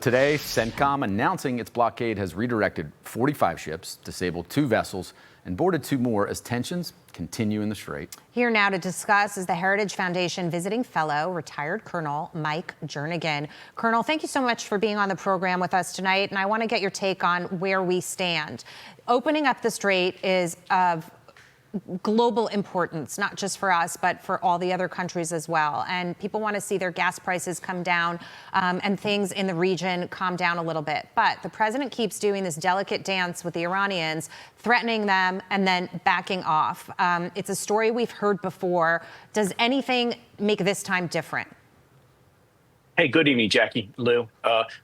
Today, CENTCOM announcing its blockade has redirected 45 ships, disabled 2 vessels, and boarded 2 more as tensions continue in the strait. Here now to discuss is the Heritage Foundation visiting fellow, retired Colonel Mike Jernigan. Colonel, thank you so much for being on the program with us tonight, and I want to get your take on where we stand. Opening up the strait is of global importance, not just for us, but for all the other countries as well. And people want to see their gas prices come down and things in the region calm down a little bit. But the president keeps doing this delicate dance with the Iranians, threatening them and then backing off. It's a story we've heard before. Does anything make this time different? Hey, good evening, Jackie, Lou.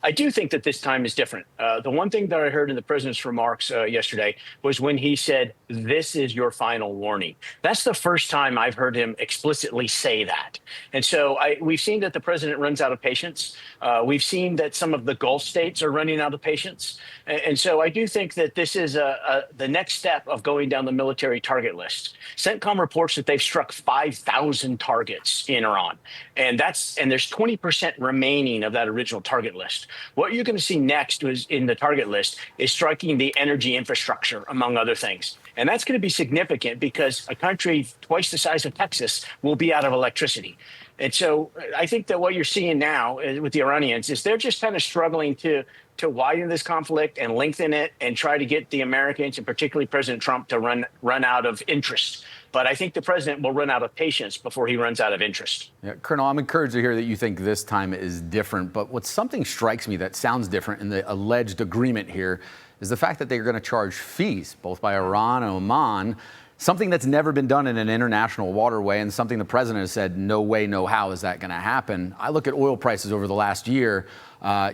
I do think that this time is different. The one thing that I heard in the president's remarks yesterday was when he said, "This is your final warning." That's the first time I've heard him explicitly say that. And so we've seen that the president runs out of patience. We've seen that some of the Gulf states are running out of patience. And so I do think that this is the next step of going down the military target list. CENTCOM reports that they've struck 5,000 targets in Iran. And there's 20% remaining of that original target list. What you're going to see next in the target list is striking the energy infrastructure, among other things. And that's going to be significant because a country twice the size of Texas will be out of electricity. And so I think that what you're seeing now with the Iranians is they're just kind of struggling to widen this conflict and lengthen it and try to get the Americans, and particularly President Trump, to run out of interest. But I think the president will run out of patience before he runs out of interest. Yeah, Colonel, I'm encouraged to hear that you think this time is different. But something strikes me that sounds different in the alleged agreement here is the fact that they're going to charge fees, both by Iran and Oman, something that's never been done in an international waterway, and something the president has said, no way, no how is that going to happen. I look at oil prices over the last year.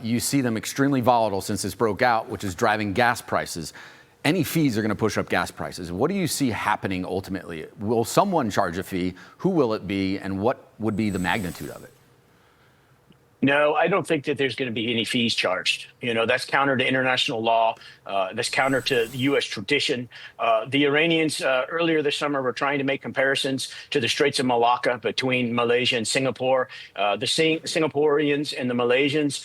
You see them extremely volatile since this broke out, which is driving gas prices. Any fees are going to push up gas prices. What do you see happening ultimately? Will someone charge a fee? Who will it be? And what would be the magnitude of it? No, I don't think that there's going to be any fees charged. You know, that's counter to international law. That's counter to U.S. tradition. The Iranians earlier this summer were trying to make comparisons to the Straits of Malacca between Malaysia and Singapore. The Singaporeans and the Malaysians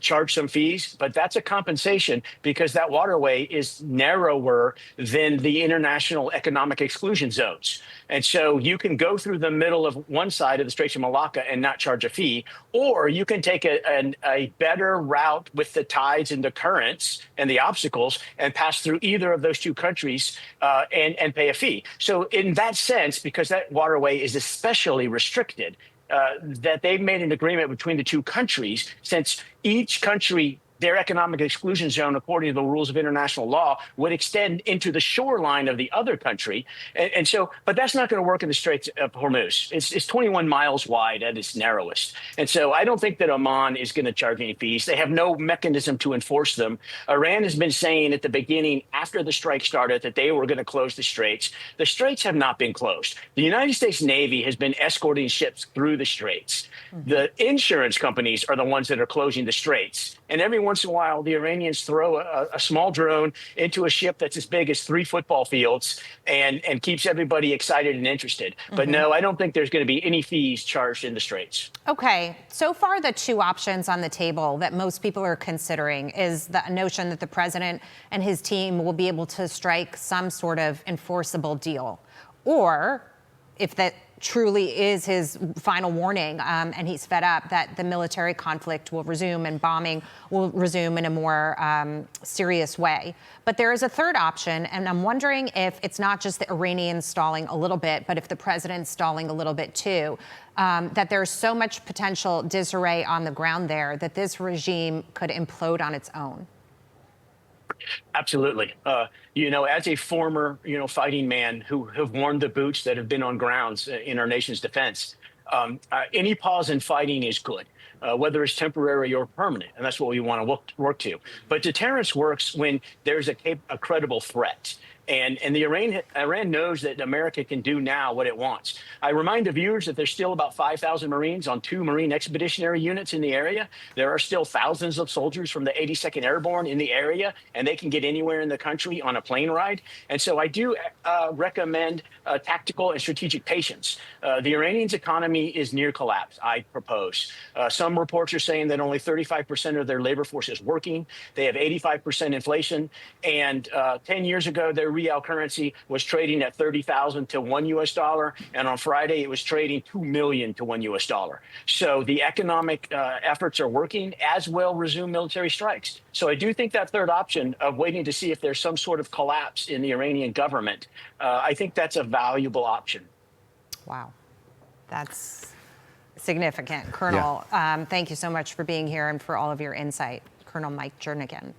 charge some fees, but that's a compensation because that waterway is narrower than the international economic exclusion zones. And so you can go through the middle of one side of the Straits of Malacca and not charge a fee, or you can take a better route with the tides and the currents and the obstacles and pass through either of those two countries and pay a fee. So in that sense, because that waterway is especially restricted, that they've made an agreement between the two countries, since each country, their economic exclusion zone, according to the rules of international law, would extend into the shoreline of the other country. And so, but that's not going to work in the Straits of Hormuz. It's 21 miles wide at its narrowest. And so I don't think that Oman is going to charge any fees. They have no mechanism to enforce them. Iran has been saying at the beginning, after the strike started, that they were going to close the straits. The straits have not been closed. The United States Navy has been escorting ships through the straits. The insurance companies are the ones that are closing the straits. And every once in a while, the Iranians throw a small drone into a ship that's as big as 3 football fields and keeps everybody excited and interested. But no, I don't think there's going to be any fees charged in the straits. Okay. So far, the 2 options on the table that most people are considering is the notion that the president and his team will be able to strike some sort of enforceable deal. Or if that truly is his final warning and he's fed up, that the military conflict will resume and bombing will resume in a more serious way. But there is a third option, and I'm wondering if it's not just the Iranians stalling a little bit, but if the president's stalling a little bit too, that there's so much potential disarray on the ground there that this regime could implode on its own. Absolutely. You know, as a former, fighting man who have worn the boots that have been on grounds in our nation's defense, any pause in fighting is good, whether it's temporary or permanent. And that's what we want to work to. But deterrence works when there's a credible threat. And Iran knows that America can do now what it wants. I remind the viewers that there's still about 5,000 Marines on 2 Marine Expeditionary Units in the area. There are still thousands of soldiers from the 82nd Airborne in the area, and they can get anywhere in the country on a plane ride. And so I do recommend tactical and strategic patience. The Iranians' economy is near collapse, I propose. Some reports are saying that only 35% of their labor force is working. They have 85% inflation. And 10 years ago, their real currency was trading at 30,000 to $1 US. And on Friday, it was trading 2 million to $1 US. So the economic efforts are working, as will resume military strikes. So I do think that third option of waiting to see if there's some sort of collapse in the Iranian government, I think that's a valuable option. Wow. That's significant. Colonel, thank you so much for being here and for all of your insight. Colonel Mike Jernigan.